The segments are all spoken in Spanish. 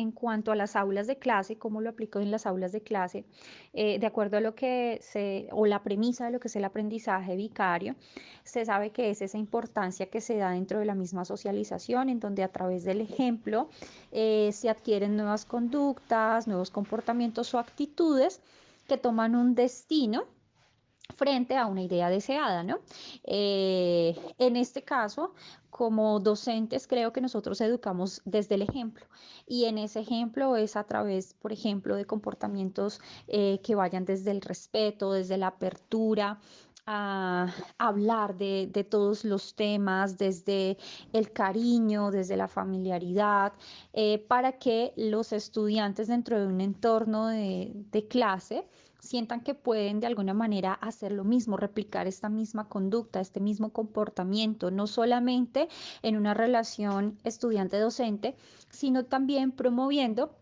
en cuanto a las aulas de clase, cómo lo aplico en las aulas de clase, de acuerdo a lo que o la premisa de lo que es el aprendizaje vicario, se sabe que es esa importancia que se da dentro de la misma socialización, en donde a través del ejemplo se adquieren nuevas conductas, nuevos comportamientos o actitudes que toman un destino frente a una idea deseada, ¿no? En este caso, como docentes, creo que nosotros educamos desde el ejemplo y en ese ejemplo es a través, por ejemplo, de comportamientos que vayan desde el respeto, desde la apertura, a hablar de todos los temas, desde el cariño, desde la familiaridad, para que los estudiantes dentro de un entorno de clase sientan que pueden de alguna manera hacer lo mismo, replicar esta misma conducta, este mismo comportamiento, no solamente en una relación estudiante-docente, sino también promoviendo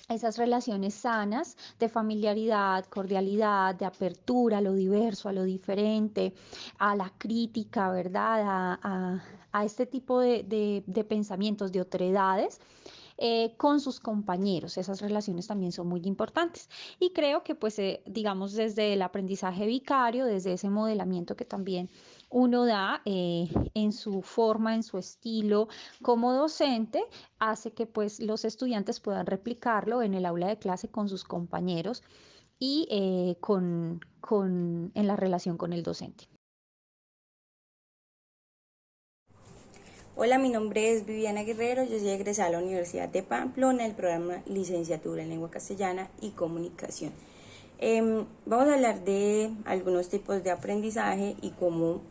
esas relaciones sanas de familiaridad, cordialidad, de apertura a lo diverso, a lo diferente, a la crítica, ¿verdad? A este tipo de pensamientos, de otredades con sus compañeros. Esas relaciones también son muy importantes. Y creo que, pues, digamos, desde el aprendizaje vicario, desde ese modelamiento que también uno da en su forma, en su estilo como docente, hace que pues los estudiantes puedan replicarlo en el aula de clase con sus compañeros y en la relación con el docente. Hola, mi nombre es Viviana Guerrero, yo soy egresada de la Universidad de Pamplona, del programa Licenciatura en Lengua Castellana y Comunicación. Vamos a hablar de algunos tipos de aprendizaje y cómo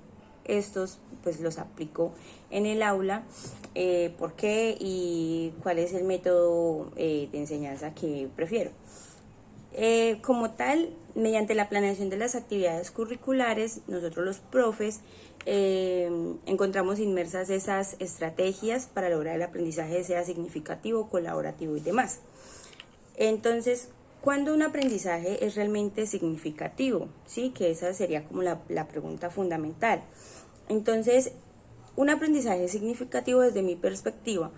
estos pues los aplico en el aula, por qué y cuál es el método de enseñanza que prefiero. Como tal, mediante la planeación de las actividades curriculares, nosotros los profes encontramos inmersas esas estrategias para lograr el aprendizaje sea significativo, colaborativo y demás. Entonces, ¿cuándo un aprendizaje es realmente significativo? ¿Sí? Que esa sería como la pregunta fundamental. Entonces, un aprendizaje significativo desde mi perspectiva,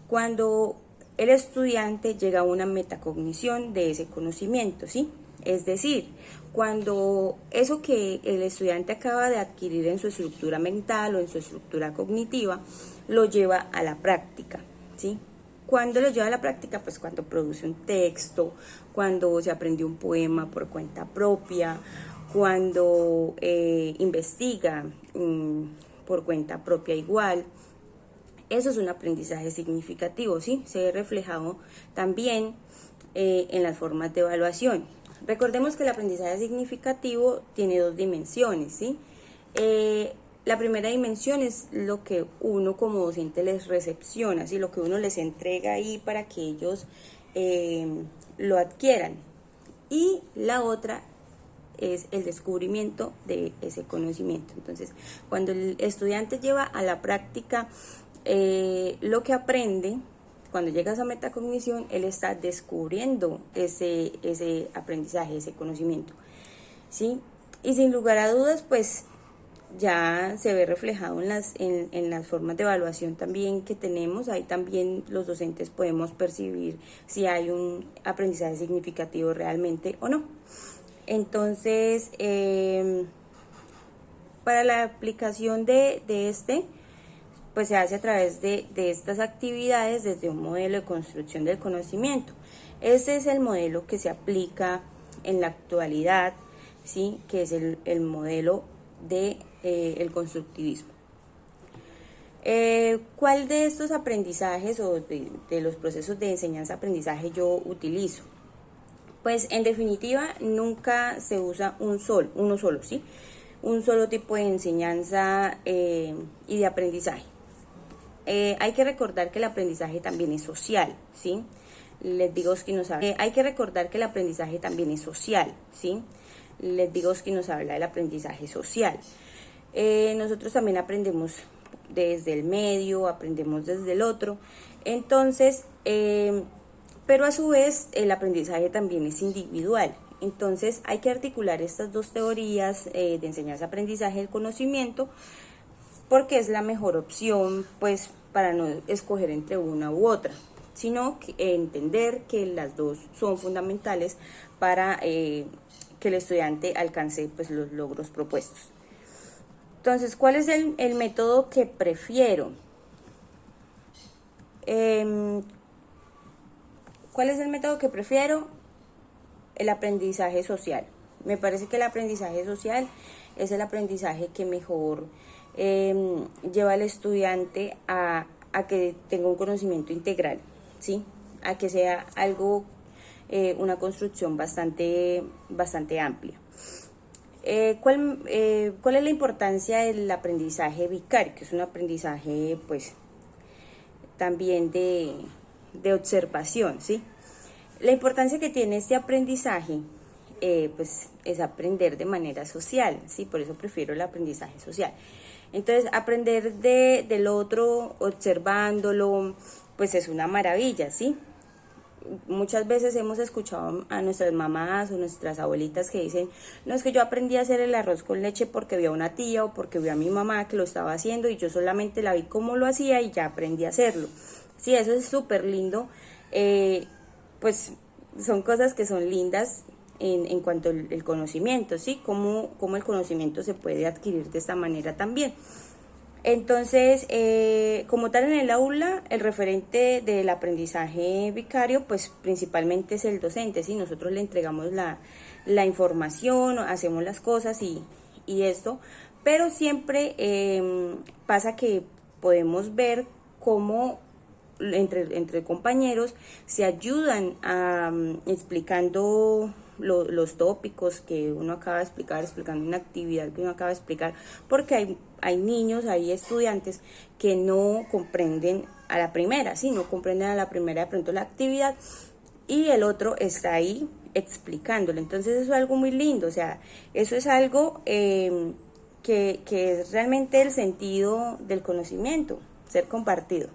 cuando el estudiante llega a una metacognición de ese conocimiento, ¿sí? Es decir, cuando eso que el estudiante acaba de adquirir en su estructura mental o en su estructura cognitiva lo lleva a la práctica, ¿sí? ¿Cuándo lo lleva a la práctica? Pues cuando produce un texto, cuando se aprende un poema por cuenta propia, cuando investiga por cuenta propia igual. Eso es un aprendizaje significativo, ¿sí? Se ve reflejado también en las formas de evaluación. Recordemos que el aprendizaje significativo tiene dos dimensiones, ¿sí? La primera dimensión es lo que uno como docente les recepciona, ¿sí? Lo que uno les entrega ahí para que ellos lo adquieran. Y la otra es el descubrimiento de ese conocimiento. Entonces, cuando el estudiante lleva a la práctica lo que aprende, cuando llega a esa metacognición, él está descubriendo ese aprendizaje, ese conocimiento, ¿sí? Y sin lugar a dudas, pues ya se ve reflejado en las formas de evaluación también que tenemos. Ahí también los docentes podemos percibir si hay un aprendizaje significativo realmente o no. Entonces, para la aplicación de este, pues se hace a través de estas actividades desde un modelo de construcción del conocimiento. Este es el modelo que se aplica en la actualidad, ¿sí? Que es el modelo de el constructivismo. ¿Cuál de estos aprendizajes o de los procesos de enseñanza-aprendizaje yo utilizo? Pues en definitiva nunca se usa uno solo, ¿sí? Un solo tipo de enseñanza y de aprendizaje. Hay que recordar que el aprendizaje también es social, ¿sí? Les digo que nos habla. Hay que recordar que el aprendizaje también es social, ¿sí? Les digo que nos habla del aprendizaje social. Nosotros también aprendemos desde el medio, aprendemos desde el otro. Entonces, pero a su vez el aprendizaje también es individual. Entonces hay que articular estas dos teorías de enseñanza-aprendizaje del conocimiento, porque es la mejor opción, pues, para no escoger entre una u otra. sino entender que las dos son fundamentales para que el estudiante alcance pues, los logros propuestos. Entonces, ¿cuál es el método que prefiero? ¿Cuál es el método que prefiero? El aprendizaje social. Me parece que el aprendizaje social es el aprendizaje que mejor lleva al estudiante a que tenga un conocimiento integral, ¿sí? A que sea algo, una construcción bastante amplia. ¿Cuál es la importancia del aprendizaje vicario? Que es un aprendizaje, pues, también de observación, ¿sí? La importancia que tiene este aprendizaje, pues, es aprender de manera social, ¿sí? Por eso prefiero el aprendizaje social. Entonces, aprender del otro, observándolo, pues es una maravilla, ¿sí? Muchas veces hemos escuchado a nuestras mamás o nuestras abuelitas que dicen, no, es que yo aprendí a hacer el arroz con leche porque vi a una tía o porque vi a mi mamá que lo estaba haciendo y yo solamente la vi cómo lo hacía y ya aprendí a hacerlo. Sí, eso es súper lindo. Pues son cosas que son lindas en cuanto al conocimiento, ¿sí? Cómo el conocimiento se puede adquirir de esta manera también. Entonces, como tal en el aula, el referente del aprendizaje vicario, pues principalmente es el docente, ¿sí? Nosotros le entregamos la información, hacemos las cosas y esto, pero siempre pasa que podemos ver cómo entre compañeros se ayudan explicando los tópicos que uno acaba de explicar, explicando una actividad que uno acaba de explicar, porque hay niños, hay estudiantes que no comprenden a la primera, ¿sí? No comprenden a la primera de pronto la actividad y el otro está ahí explicándolo. Entonces eso es algo muy lindo, o sea, eso es algo que es realmente el sentido del conocimiento, ser compartido.